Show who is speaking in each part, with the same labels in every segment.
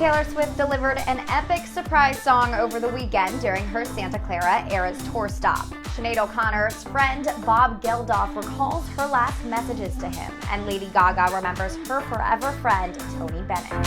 Speaker 1: Taylor Swift delivered an epic surprise song over the weekend during her Santa Clara Eras tour stop. Sinead O'Connor's friend Bob Geldof recalls her last messages to him, and Lady Gaga remembers her forever friend Tony Bennett.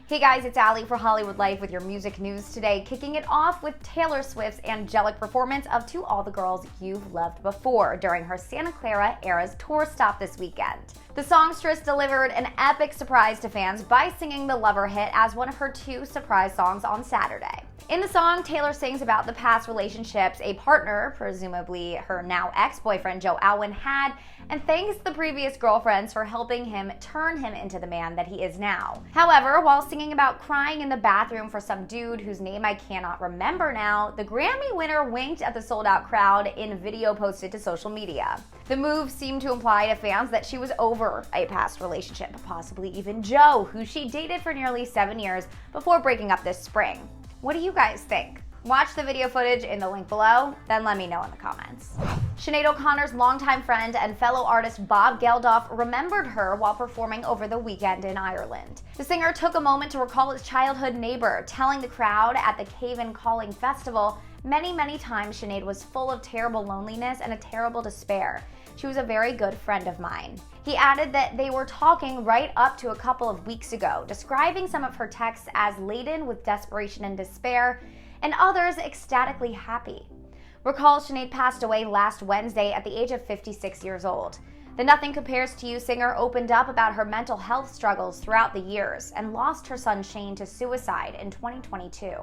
Speaker 1: Hey guys, it's Allie for Hollywood Life with your music news today, kicking it off with Taylor Swift's angelic performance of To All the Girls You've Loved Before during her Santa Clara Eras tour stop this weekend. The songstress delivered an epic surprise to fans by singing the Lover hit as one of her 2 surprise songs on Saturday. In the song, Taylor sings about the past relationships a partner, presumably her now ex-boyfriend Joe Alwyn, had, and thanks the previous girlfriends for helping him turn him into the man that he is now. However, while singing about crying in the bathroom for some dude whose name I cannot remember now, the Grammy winner winked at the sold-out crowd in a video posted to social media. The move seemed to imply to fans that she was over a past relationship, possibly even Joe, who she dated for nearly 7 years before breaking up this spring. What do you guys think? Watch the video footage in the link below, then let me know in the comments. Sinead O'Connor's longtime friend and fellow artist Bob Geldof remembered her while performing over the weekend in Ireland. The singer took a moment to recall his childhood neighbor, telling the crowd at the Cave in Calling festival, many times Sinead was full of terrible loneliness and a terrible despair. She was a very good friend of mine. He added that they were talking right up to a couple of weeks ago, describing some of her texts as laden with desperation and despair, and others ecstatically happy. Recall Sinead passed away last Wednesday at the age of 56 years old. The Nothing Compares to You singer opened up about her mental health struggles throughout the years and lost her son Shane to suicide in 2022.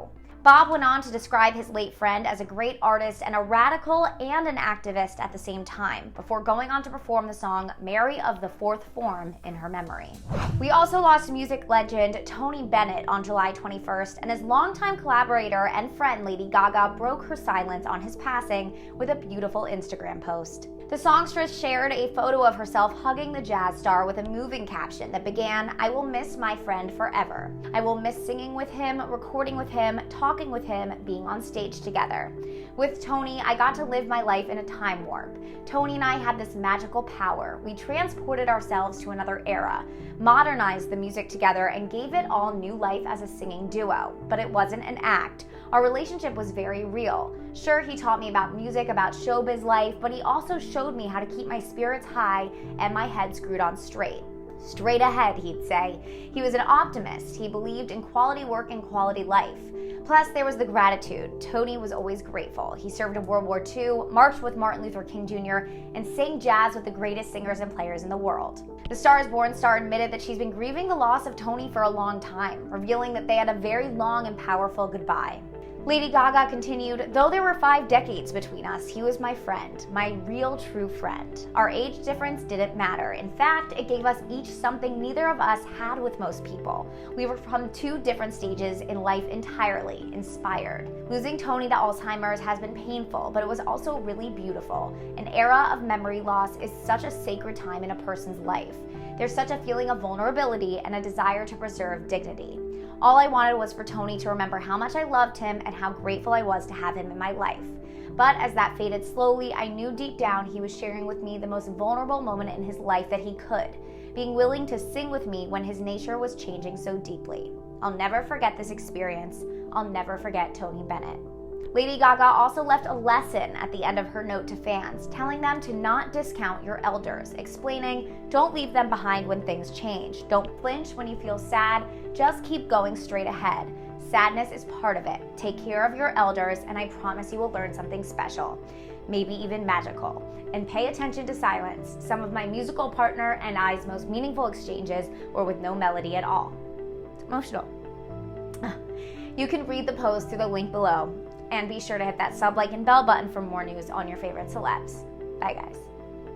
Speaker 1: Bob went on to describe his late friend as a great artist and a radical and an activist at the same time, before going on to perform the song Mary of the Fourth Form in her memory. We also lost music legend Tony Bennett on July 21st, and his longtime collaborator and friend Lady Gaga broke her silence on his passing with a beautiful Instagram post. The songstress shared a photo of herself hugging the jazz star with a moving caption that began, "I will miss my friend forever. I will miss singing with him, recording with him, talking with him, being on stage together. With Tony, I got to live my life in a time warp. Tony and I had this magical power. We transported ourselves to another era, modernized the music together, and gave it all new life as a singing duo. But it wasn't an act. Our relationship was very real. Sure, he taught me about music, about showbiz life, but he also showed me how to keep my spirits high and my head screwed on straight. Straight ahead, he'd say. He was an optimist. He believed in quality work and quality life. Plus, there was the gratitude. Tony was always grateful. He served in World War II, marched with Martin Luther King Jr., and sang jazz with the greatest singers and players in the world." The Star is Born star admitted that she's been grieving the loss of Tony for a long time, revealing that they had a very long and powerful goodbye. Lady Gaga continued, "Though there were 5 decades between us, he was my friend, my real true friend. Our age difference didn't matter. In fact, it gave us each something neither of us had with most people. We were from 2 different stages in life entirely, inspired. Losing Tony to Alzheimer's has been painful, but it was also really beautiful. An era of memory loss is such a sacred time in a person's life. There's such a feeling of vulnerability and a desire to preserve dignity. All I wanted was for Tony to remember how much I loved him and how grateful I was to have him in my life. But as that faded slowly, I knew deep down he was sharing with me the most vulnerable moment in his life that he could, being willing to sing with me when his nature was changing so deeply. I'll never forget this experience. I'll never forget Tony Bennett." Lady Gaga also left a lesson at the end of her note to fans, telling them to not discount your elders, explaining, "Don't leave them behind when things change. Don't flinch when you feel sad. Just keep going straight ahead. Sadness is part of it. Take care of your elders, and I promise you will learn something special, maybe even magical. And pay attention to silence. Some of my musical partner and I's most meaningful exchanges were with no melody at all." It's emotional. You can read the post through the link below. And be sure to hit that sub, like, and bell button for more news on your favorite celebs. Bye, guys.